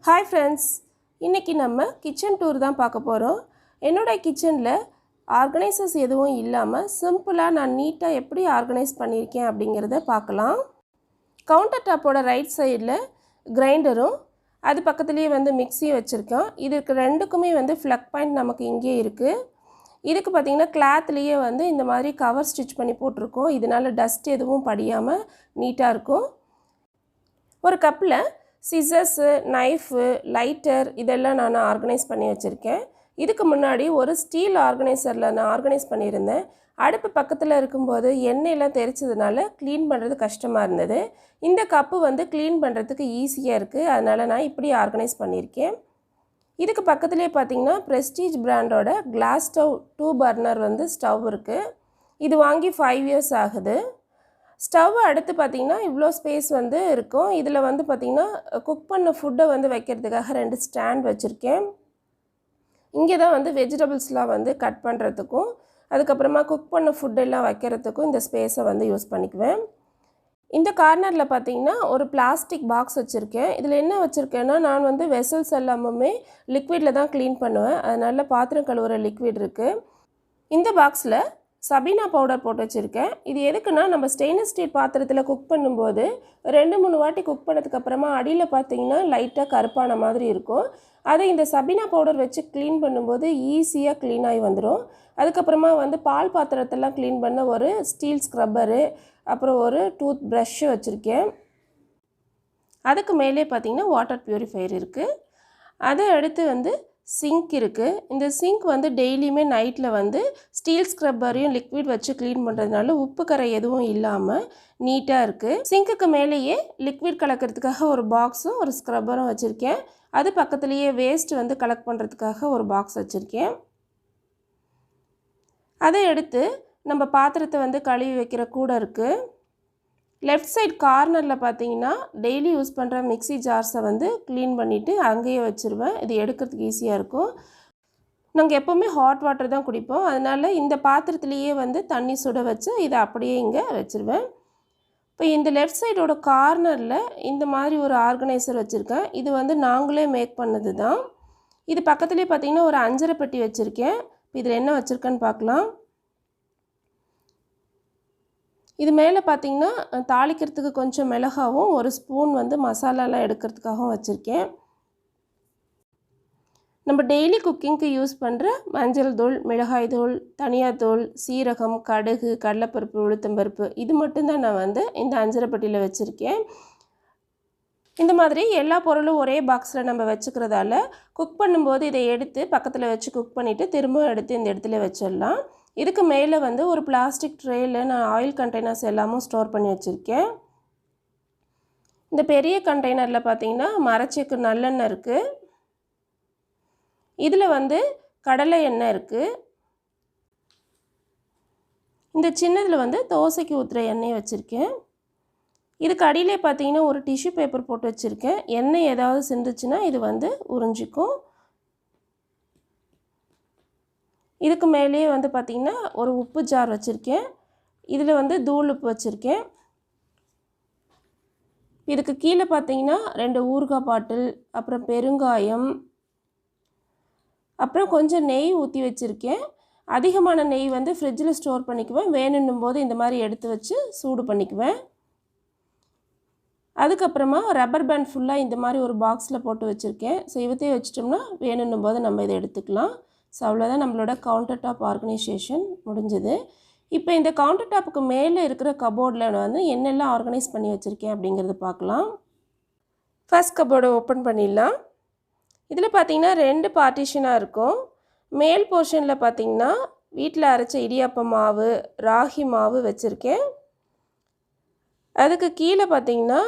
Hi friends, இன்னைக்கு நம்ம kitchen tour தான் பார்க்க போகிறோம். என்னோட கிச்சனில் ஆர்கனைசர்ஸ் எதுவும் இல்லாமல் சிம்பிளாக நான் நீட்டாக எப்படி ஆர்கனைஸ் பண்ணியிருக்கேன் அப்படிங்கிறத பார்க்கலாம். கவுண்டர் டாப்போட ரைட் சைடில் கிரைண்டரும் அது பக்கத்துலேயே வந்து மிக்ஸியும் வச்சுருக்கோம். இதுக்கு ரெண்டுக்குமே வந்து ஃப்ளக் பாயிண்ட் நமக்கு இங்கே இருக்குது. இதுக்கு பார்த்திங்கன்னா கிளாத்லேயே வந்து இந்த மாதிரி கவர் ஸ்டிச் பண்ணி போட்டிருக்கோம். இதனால் டஸ்ட் எதுவும் படியாமல் நீட்டாக இருக்கும். ஒரு கப்பில் சிசர்ஸு, நைஃபு, லைட்டர் இதெல்லாம் நான் ஆர்கனைஸ் பண்ணி வச்சுருக்கேன். இதுக்கு முன்னாடி ஒரு ஸ்டீல் ஆர்கனைசரில் நான் ஆர்கனைஸ் பண்ணியிருந்தேன். அடுப்பு பக்கத்தில் இருக்கும்போது எண்ணெயெல்லாம் தெரிச்சதுனால க்ளீன் பண்ணுறது கஷ்டமாக இருந்தது. இந்த கப்பு வந்து க்ளீன் பண்ணுறதுக்கு ஈஸியாக இருக்குது. அதனால் நான் இப்படி ஆர்கனைஸ் பண்ணியிருக்கேன். இதுக்கு பக்கத்துலேயே பார்த்திங்கன்னா ப்ரெஸ்டீஜ் பிராண்டோட கிளாஸ் ஸ்டவ் 2 பர்னர் வந்து ஸ்டவ் இருக்குது. இது வாங்கி 5 இயர்ஸ் ஆகுது. ஸ்டவ் அடுத்து பார்த்திங்கன்னா இவ்வளோ ஸ்பேஸ் வந்து இருக்கும். இதில் வந்து பார்த்திங்கன்னா குக் பண்ண ஃபுட்டை வந்து வைக்கிறதுக்காக 2 ஸ்டாண்ட் வச்சுருக்கேன். இங்கே தான் வந்து வெஜிடபிள்ஸ்லாம் வந்து கட் பண்ணுறதுக்கும் அதுக்கப்புறமா குக் பண்ண ஃபுட்டெல்லாம் வைக்கிறதுக்கும் இந்த ஸ்பேஸை வந்து யூஸ் பண்ணிக்குவேன். இந்த கார்னரில் பார்த்திங்கன்னா ஒரு பிளாஸ்டிக் பாக்ஸ் வச்சுருக்கேன். இதில் என்ன வச்சுருக்கேன்னா நான் வந்து வெசல்ஸ் எல்லாமே லிக்விடில் தான் க்ளீன் பண்ணுவேன். அதனால் பாத்திரம் கழுவுற லிக்விட் இருக்குது. இந்த பாக்ஸில் சபீனா பவுடர் போட்டு வச்சுருக்கேன். இது எதுக்குன்னா நம்ம ஸ்டெயின்லெஸ் ஸ்டீல் பாத்திரத்தில் குக் பண்ணும்போது 2-3 வாட்டி குக் பண்ணதுக்கப்புறமா அடியில் பார்த்திங்கன்னா லைட்டாக கருப்பான மாதிரி இருக்கும். அதை இந்த சபீனா பவுடர் வச்சு க்ளீன் பண்ணும்போது ஈஸியாக க்ளீன் ஆகி வந்துடும். அதுக்கப்புறமா வந்து பால் பாத்திரத்தெல்லாம் க்ளீன் பண்ண ஒரு ஸ்டீல் ஸ்க்ரப்பரு, அப்புறம் ஒரு டூத் ப்ரஷ்ஷு வச்சுருக்கேன். அதுக்கு மேலே பார்த்திங்கன்னா வாட்டர் ப்யூரிஃபையர் இருக்குது. அதை அடுத்து வந்து சிங்க் இருக்குது. இந்த சிங்க் வந்து டெய்லியுமே நைட்டில் வந்து ஸ்டீல் ஸ்க்ரப்பரையும் லிக்விட் வச்சு க்ளீன் பண்ணுறதுனால உப்பு கரை எதுவும் இல்லாமல் நீட்டாக இருக்குது. சிங்க்குக்கு மேலேயே லிக்விட் கலக்கிறதுக்காக ஒரு பாக்ஸும் ஒரு ஸ்க்ரப்பரும் வச்சுருக்கேன். அது பக்கத்துலேயே வேஸ்ட் வந்து கலெக்ட் பண்ணுறதுக்காக ஒரு பாக்ஸ் வச்சுருக்கேன். அதை எடுத்து நம்ம பாத்திரத்தை வந்து கழுவி வைக்கிற கூட இருக்குது. லெஃப்ட் சைட் கார்னரில் பார்த்தீங்கன்னா டெய்லி யூஸ் பண்ணுற மிக்ஸி ஜார்ஸை வந்து க்ளீன் பண்ணிவிட்டு அங்கேயே வச்சுருவேன். இது எடுக்கிறதுக்கு ஈஸியாக இருக்கும். நாங்கள் எப்போவுமே ஹாட் வாட்டர் தான் குடிப்போம். அதனால் இந்த பாத்திரத்துலேயே வந்து தண்ணி சுட வச்சு இதை அப்படியே இங்கே வச்சுருவேன். இப்போ இந்த லெஃப்ட் சைடோட கார்னரில் இந்த மாதிரி ஒரு ஆர்கனைசர் வச்சுருக்கேன். இது வந்து நாங்களே மேக் பண்ணது தான். இது பக்கத்துலேயே பார்த்திங்கன்னா ஒரு அஞ்சரை பெட்டி வச்சுருக்கேன். இதில் என்ன வச்சுருக்கேன்னு பார்க்கலாம். இது மேலே பார்த்திங்கன்னா தாளிக்கிறதுக்கு கொஞ்சம் மிளகாவும் ஒரு ஸ்பூன் வந்து மசாலாலாம் எடுக்கிறதுக்காகவும் வச்சுருக்கேன். நம்ம டெய்லி குக்கிங்க்கு யூஸ் பண்ணுற மஞ்சள் தூள், மிளகாய் தூள், தனியாத்தூள், சீரகம், கடுகு, கடலைப்பருப்பு, உளுத்தம்பருப்பு இது மட்டும்தான் நான் வந்து இந்த அஞ்சரை பெட்டியில் வச்சுருக்கேன். இந்த மாதிரி எல்லா பொருளும் ஒரே பாக்ஸில் நம்ம வச்சுக்கிறதால குக் பண்ணும்போது இதை எடுத்து பக்கத்தில் வச்சு குக் பண்ணிவிட்டு திரும்ப எடுத்து இந்த இடத்துல வச்சிடலாம். இதுக்கு மேலே வந்து ஒரு பிளாஸ்டிக் ட்ரேயில் நான் ஆயில் கண்டெய்னர்ஸ் எல்லாமும் ஸ்டோர் பண்ணி வச்சுருக்கேன். இந்த பெரிய கண்டெய்னரில் பார்த்திங்கன்னா மரச்செக்கு நல்லெண்ணெய் இருக்குது. இதில் வந்து கடலை எண்ணெய் இருக்குது. இந்த சின்னதில் வந்து தோசைக்கு ஊற்றுற எண்ணெய் வச்சுருக்கேன். இதுக்கு அடியிலே பார்த்திங்கன்னா ஒரு டிஷ்யூ பேப்பர் போட்டு வச்சுருக்கேன். எண்ணெய் ஏதாவது சிந்துச்சுன்னா இது வந்து உறிஞ்சிக்கும். இதுக்கு மேலேயே வந்து பார்த்திங்கன்னா ஒரு உப்பு ஜார் வச்சுருக்கேன். இதில் வந்து தூள் உப்பு வச்சுருக்கேன். இதுக்கு கீழே பார்த்திங்கன்னா 2 ஊறுகாய் பாட்டில், அப்புறம் பெருங்காயம், அப்புறம் கொஞ்சம் நெய் ஊற்றி வச்சுருக்கேன். அதிகமான நெய் வந்து ஃப்ரிட்ஜில் ஸ்டோர் பண்ணிக்குவேன். வேணுன்னும் போது இந்த மாதிரி எடுத்து வச்சு சூடு பண்ணிக்குவேன். அதுக்கப்புறமா ரப்பர் பேண்ட் ஃபுல்லாக இந்த மாதிரி ஒரு பாக்ஸில் போட்டு வச்சுருக்கேன். ஸோ இவத்தையே வச்சிட்டோம்னா வேணுன்னும் போது நம்ம இதை எடுத்துக்கலாம். ஸோ அவ்வளோதான் நம்மளோட கவுண்டர் டாப் ஆர்கனைசேஷன் முடிஞ்சது. இப்போ இந்த கவுண்டர் டாப்புக்கு மேலே இருக்கிற கபோர்டில் வந்து என்னெல்லாம் ஆர்கனைஸ் பண்ணி வச்சுருக்கேன் அப்படிங்கிறத பார்க்கலாம். ஃபர்ஸ்ட் கபோர்டை ஓப்பன் பண்ணிடலாம். இதில் பார்த்திங்கன்னா 2 பார்ட்டிஷனாக இருக்கும். மேல் போர்ஷனில் பார்த்திங்கன்னா வீட்டில் அரைச்ச இடியாப்ப மாவு, ராகி மாவு வச்சுருக்கேன். அதுக்கு கீழே பார்த்திங்கன்னா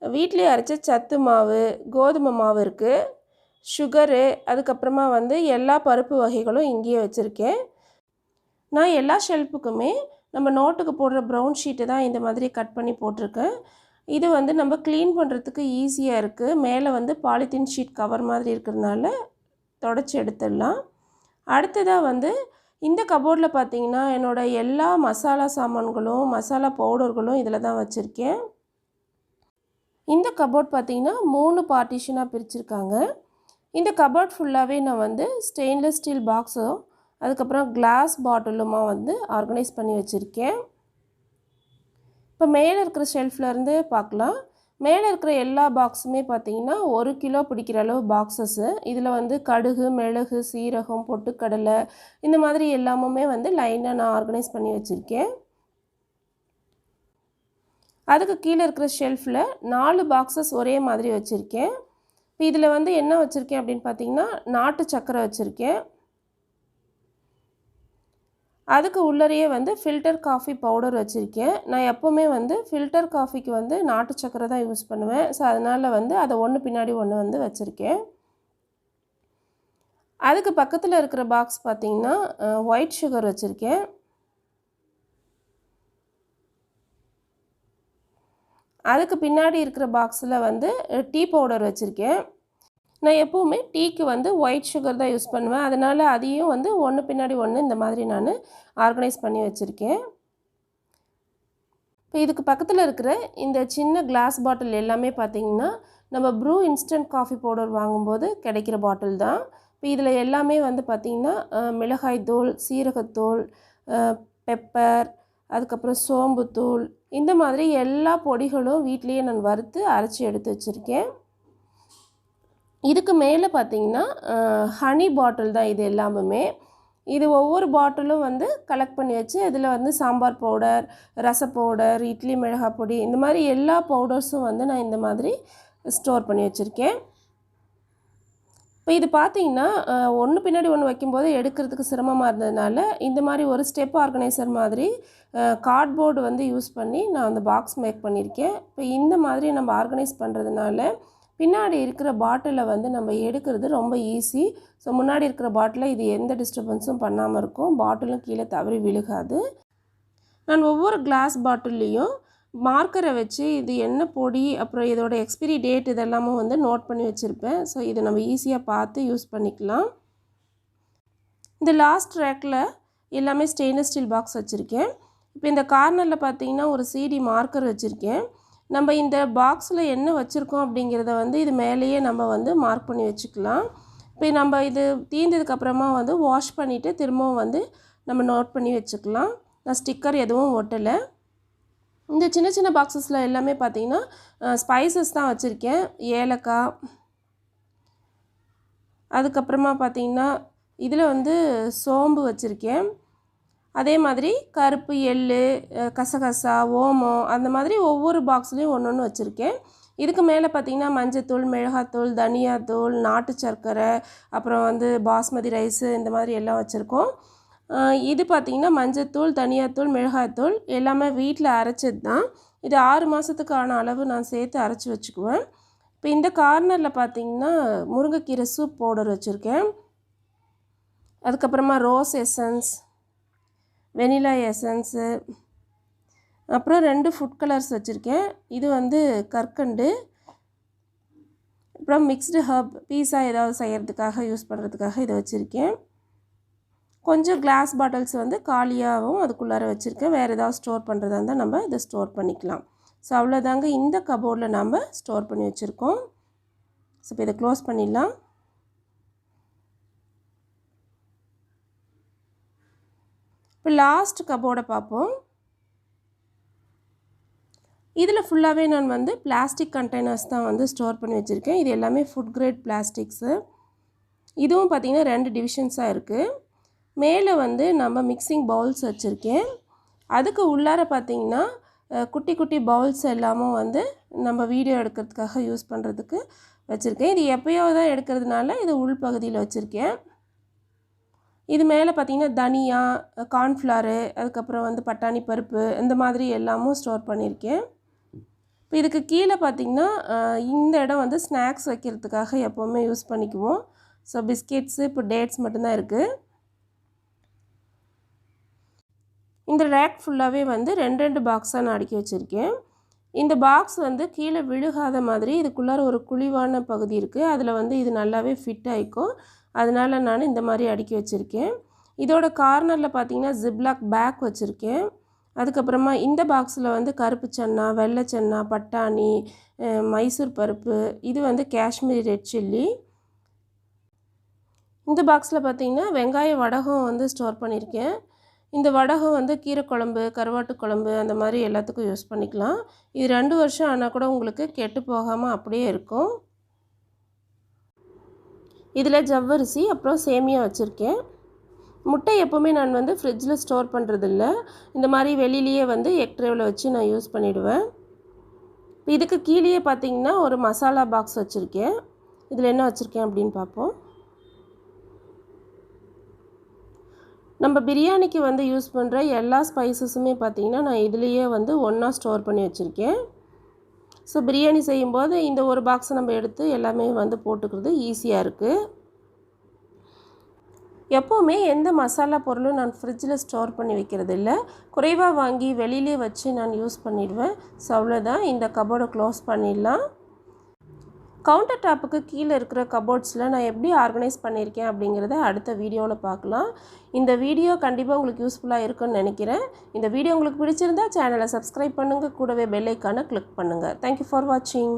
வீட்டிலே அரைச்ச சத்து மாவு, கோதுமை மாவு இருக்குது, சுகரு, அதுக்கப்புறமா வந்து எல்லா பருப்பு வகைகளும் இங்கேயே வச்சுருக்கேன். நான் எல்லா ஷெல்ஃபுக்குமே நம்ம நோட்டுக்கு போடுற ப்ரௌன் ஷீட்டு தான் இந்த மாதிரி கட் பண்ணி போட்டிருக்கேன். இது வந்து நம்ம க்ளீன் பண்ணுறதுக்கு ஈஸியாக இருக்குது. மேலே வந்து பாலித்தீன் ஷீட் கவர் மாதிரி இருக்கிறதுனால தொடச்சி எடுத்துடலாம். அடுத்ததாக வந்து இந்த கபோர்டில் பார்த்திங்கன்னா என்னோடய எல்லா மசாலா சாமான்களும், மசாலா பவுடர்களும் இதில் தான் வச்சுருக்கேன். இந்த கபோர்ட் பார்த்திங்கன்னா 3 பார்ட்டிஷனாக பிரிச்சுருக்காங்க. இந்த கபோர்ட் ஃபுல்லாகவே நான் வந்து ஸ்டெயின்லெஸ் ஸ்டீல் பாக்ஸும் அதுக்கப்புறம் கிளாஸ் பாட்டிலுமா வந்து ஆர்கனைஸ் பண்ணி வச்சுருக்கேன். இப்போ மேலே இருக்கிற ஷெல்ஃப்லேருந்து பார்க்கலாம். மேலே இருக்கிற எல்லா பாக்ஸுமே பார்த்திங்கன்னா 1 கிலோ பிடிக்கிற அளவு பாக்ஸஸ்ஸு. இதில் வந்து கடுகு, மிளகு, சீரகம், பொட்டுக்கடலை இந்த மாதிரி எல்லாமுமே வந்து லைனாக நான் ஆர்கனைஸ் பண்ணி வச்சுருக்கேன். அதுக்கு கீழே இருக்கிற ஷெல்ஃபில் 4 பாக்ஸஸ் ஒரே மாதிரி வச்சுருக்கேன். இப்போ இதில் வந்து என்ன வச்சுருக்கேன் அப்படின்னு பார்த்திங்கன்னா நாட்டு சக்கரை வச்சுருக்கேன். அதுக்கு உள்ளறையே வந்து ஃபில்டர் காஃபி பவுடர் வச்சுருக்கேன். நான் எப்போவுமே வந்து ஃபில்டர் காஃபிக்கு வந்து நாட்டு சக்கரை தான் யூஸ் பண்ணுவேன். ஸோ அதனால் வந்து அதை ஒன்று பின்னாடி ஒன்று வந்து வச்சுருக்கேன். அதுக்கு பக்கத்தில் இருக்கிற பாக்ஸ் பார்த்திங்கன்னா ஒயிட் சுகர் வச்சுருக்கேன். அதுக்கு பின்னாடி இருக்கிற பாக்ஸில் வந்து டீ பவுடர் வச்சுருக்கேன். நான் எப்போவுமே டீக்கு வந்து ஒயிட் சுகர் தான் யூஸ் பண்ணுவேன். அதனால் அதையும் வந்து ஒன்று பின்னாடி ஒன்று இந்த மாதிரி நான் ஆர்கனைஸ் பண்ணி வச்சுருக்கேன். இப்போ இதுக்கு பக்கத்தில் இருக்கிற இந்த சின்ன கிளாஸ் பாட்டில் எல்லாமே பார்த்திங்கன்னா நம்ம ப்ரூ இன்ஸ்டன்ட் காஃபி பவுடர் வாங்கும்போது கிடைக்கிற பாட்டில் தான். இப்போ இதில் எல்லாமே வந்து பார்த்திங்கன்னா மிளகாய் தூள், சீரகத்தூள், பெப்பர், அதுக்கப்புறம் சோம்புத்தூள் இந்த மாதிரி எல்லா பொடிகளும் வீட்லேயே நான் வறுத்து அரைச்சி எடுத்து வச்சுருக்கேன். இதுக்கு மேலே பார்த்திங்கன்னா ஹனி பாட்டில் தான் இது எல்லாமுமே. இது ஒவ்வொரு பாட்டிலும் வந்து கலெக்ட் பண்ணி வச்சு இதில் வந்து சாம்பார் பவுடர், ரச பவுடர், இட்லி மிளகாய் பொடி இந்த மாதிரி எல்லா பவுடர்ஸும் வந்து நான் இந்த மாதிரி ஸ்டோர் பண்ணி வச்சுருக்கேன். இப்போ இது பார்த்திங்கன்னா ஒன்று பின்னாடி ஒன்று வைக்கும்போது எடுக்கிறதுக்கு சிரமமாக இருந்ததுனால இந்த மாதிரி ஒரு ஸ்டெப் ஆர்கனைசர் மாதிரி கார்ட்போர்டு வந்து யூஸ் பண்ணி நான் அந்த பாக்ஸ் மேக் பண்ணியிருக்கேன். இப்போ இந்த மாதிரி நம்ம ஆர்கனைஸ் பண்ணுறதுனால பின்னாடி இருக்கிற பாட்டிலை வந்து நம்ம எடுக்கிறது ரொம்ப ஈஸி. ஸோ முன்னாடி இருக்கிற பாட்டிலை இது எந்த டிஸ்டர்பன்ஸும் பண்ணாமல் இருக்கும். பாட்டிலும் கீழே தவறி விழுகாது. நான் ஒவ்வொரு கிளாஸ் பாட்டில்லையும் மார்க்கரை வச்சு இது என்ன பொடி அப்புறம் இதோட எக்ஸ்பிரி டேட் இதெல்லாமும் வந்து நோட் பண்ணி வச்சுருப்பேன். ஸோ இதை நம்ம ஈஸியாக பார்த்து யூஸ் பண்ணிக்கலாம். இந்த லாஸ்ட் ரேக்கில் எல்லாமே ஸ்டெயின்லெஸ் ஸ்டீல் பாக்ஸ் வச்சுருக்கேன். இப்போ இந்த கார்னரில் பார்த்திங்கன்னா ஒரு சிடி மார்க்கர் வச்சுருக்கேன். நம்ம இந்த பாக்ஸில் என்ன வச்சுருக்கோம் அப்படிங்கிறத வந்து இது மேலேயே நம்ம வந்து மார்க் பண்ணி வச்சுக்கலாம். இப்போ நம்ம இது தீர்ந்ததுக்கப்புறமா வந்து வாஷ் பண்ணிவிட்டு திரும்பவும் வந்து நம்ம நோட் பண்ணி வச்சுக்கலாம். நான் ஸ்டிக்கர் எதுவும் ஒட்டலை. இந்த சின்ன சின்ன பாக்ஸஸில் எல்லாமே பார்த்திங்கன்னா ஸ்பைசஸ் தான் வச்சுருக்கேன். ஏலக்காய், அதுக்கப்புறமா பார்த்திங்கன்னா இதில் வந்து சோம்பு வச்சுருக்கேன். அதே மாதிரி கருப்பு எள்ளு, கசகசா, ஓமம் அந்த மாதிரி ஒவ்வொரு பாக்ஸ்லேயும் ஒன்று ஒன்று வச்சுருக்கேன். இதுக்கு மேலே பார்த்திங்கன்னா மஞ்சத்தூள், மிளகாத்தூள், தனியாத்தூள், நாட்டு சர்க்கரை, அப்புறம் வந்து பாஸ்மதி ரைஸு இந்த மாதிரி எல்லாம் வச்சுருக்கோம். இது பார்த்திங்கன்னா மஞ்சத்தூள், தனியாத்தூள், மிளகாத்தூள் எல்லாமே வீட்டில் அரைச்சது தான். இது 6 மாதத்துக்கான அளவு நான் சேர்த்து அரைச்சி வச்சுக்குவேன். இப்போ இந்த கார்னரில் பார்த்திங்கன்னா முருங்கைக்கீரை சூப் பவுடர் வச்சுருக்கேன். அதுக்கப்புறமா ரோஸ் எசன்ஸ், வெனிலா எசன்ஸு, அப்புறம் 2 ஃபுட் கலர்ஸ் வச்சுருக்கேன். இது வந்து கற்கண்டு, அப்புறம் மிக்ஸ்டு ஹர்ப், பீஸா ஏதாவது செய்கிறதுக்காக யூஸ் பண்ணுறதுக்காக இதை வச்சுருக்கேன். கொஞ்சம் கிளாஸ் பாட்டில்ஸ் வந்து காலியாகவும் அதுக்குள்ளார வச்சுருக்கேன். வேறு ஏதாவது ஸ்டோர் பண்ணுறதா இருந்தால் நம்ம இதை ஸ்டோர் பண்ணிக்கலாம். ஸோ அவ்வளோதாங்க இந்த கபோர்டில் நாம் ஸ்டோர் பண்ணி வச்சுருக்கோம். ஸோ இப்போ இதை க்ளோஸ் பண்ணிடலாம். இப்போ லாஸ்ட் கபோர்டை பார்ப்போம். இதில் ஃபுல்லாகவே நான் வந்து பிளாஸ்டிக் கண்டெய்னர்ஸ் தான் வந்து ஸ்டோர் பண்ணி வச்சுருக்கேன். இது எல்லாமே ஃபுட் கிரேட் பிளாஸ்டிக்ஸு. இதுவும் பார்த்திங்கன்னா 2 டிவிஷன்ஸாக இருக்குது. மேலே வந்து நம்ம மிக்சிங் பவுல்ஸ் வச்சுருக்கேன். அதுக்கு உள்ளார பார்த்திங்கன்னா குட்டி குட்டி பவுல்ஸ் எல்லாமும் வந்து நம்ம வீடியோ எடுக்கிறதுக்காக யூஸ் பண்ணுறதுக்கு வச்சுருக்கேன். இது எப்போயோ தான் எடுக்கிறதுனால இது உள்பகுதியில் வச்சுருக்கேன். இது மேலே பார்த்திங்கன்னா தனியா, கார்ன்ஃப்ளவரு, அதுக்கப்புறம் வந்து பட்டாணி பருப்பு இந்த மாதிரி எல்லாமும் ஸ்டோர் பண்ணியிருக்கேன். இப்போ இதுக்கு கீழே பார்த்திங்கன்னா இந்த இடம் வந்து ஸ்நாக்ஸ் வைக்கிறதுக்காக எப்போவுமே யூஸ் பண்ணிக்குவோம். ஸோ பிஸ்கெட்ஸு, இப்போ டேட்ஸ் மட்டும்தான் இருக்குது. இந்த ரேக் ஃபுல்லாகவே வந்து 2 பாக்ஸாக நான் அடுக்கி வச்சுருக்கேன். இந்த பாக்ஸ் வந்து கீழே விழுகாத மாதிரி இதுக்குள்ளார ஒரு குழிவான பகுதி இருக்குது. அதில் வந்து இது நல்லாவே ஃபிட் ஆகிக்கும். அதனால் நான் இந்த மாதிரி அடுக்கி வச்சுருக்கேன். இதோட கார்னரில் பார்த்திங்கன்னா ஜிப்லாக் பேக் வச்சுருக்கேன். அதுக்கப்புறமா இந்த பாக்ஸில் வந்து கருப்பு சன்னா, வெள்ளை சன்னா, பட்டாணி, மைசூர் பருப்பு, இது வந்து காஷ்மீரி ரெட் சில்லி. இந்த பாக்ஸில் பார்த்திங்கன்னா வெங்காய வடகம் வந்து ஸ்டோர் பண்ணியிருக்கேன். இந்த வடகம் வந்து கீரை குழம்பு, கருவாட்டு குழம்பு அந்த மாதிரி எல்லாத்துக்கும் யூஸ் பண்ணிக்கலாம். இது 2 வருஷம் ஆனால் கூட உங்களுக்கு கெட்டு போகாமல் அப்படியே இருக்கும். இதில் ஜவ்வரிசி அப்புறம் சேமியா வச்சுருக்கேன். முட்டை எப்போவுமே நான் வந்து ஃப்ரிட்ஜில் ஸ்டோர் பண்ணுறதில்ல. இந்த மாதிரி வெளியிலேயே வந்து எக் ட்ரேவில் வச்சு நான் யூஸ் பண்ணிவிடுவேன். இதுக்கு கீழேயே பார்த்திங்கன்னா ஒரு மசாலா பாக்ஸ் வச்சுருக்கேன். இதில் என்ன வச்சுருக்கேன் அப்படின்னு பார்ப்போம். நம்ம பிரியாணிக்கு வந்து யூஸ் பண்ணுற எல்லா ஸ்பைசஸுமே பார்த்திங்கன்னா நான் இதுலேயே வந்து ஒன்றா ஸ்டோர் பண்ணி வச்சுருக்கேன். ஸோ பிரியாணி செய்யும்போது இந்த ஒரு பாக்ஸை நம்ம எடுத்து எல்லாமே வந்து போட்டுக்கிறது ஈஸியாக இருக்குது. எப்போவுமே எந்த மசாலா பொருளும் நான் ஃப்ரிட்ஜில் ஸ்டோர் பண்ணி வைக்கிறது இல்லை. குறைவாக வாங்கி வெளியிலே வச்சு நான் யூஸ் பண்ணிடுவேன். ஸோ அவ்வளோதான். இந்த கபோர்டை க்ளோஸ் பண்ணிடலாம். கவுண்டர் டாப்புக்கு கீழே இருக்கிற கபோர்ட்ஸில் நான் எப்படி ஆர்கனைஸ் பண்ணியிருக்கேன் அப்படிங்கிறத அடுத்த வீடியோவில் பார்க்கலாம். இந்த வீடியோ கண்டிப்பாக உங்களுக்கு யூஸ்ஃபுல்லாக இருக்குன்னு நினைக்கிறேன். இந்த வீடியோ உங்களுக்கு பிடிச்சிருந்தா சேனலை சப்ஸ்கிரைப் பண்ணுங்கள், கூடவே பெல் ஐக்கானை கிளிக் பண்ணுங்கள். தேங்க்யூ ஃபார் வாட்சிங்.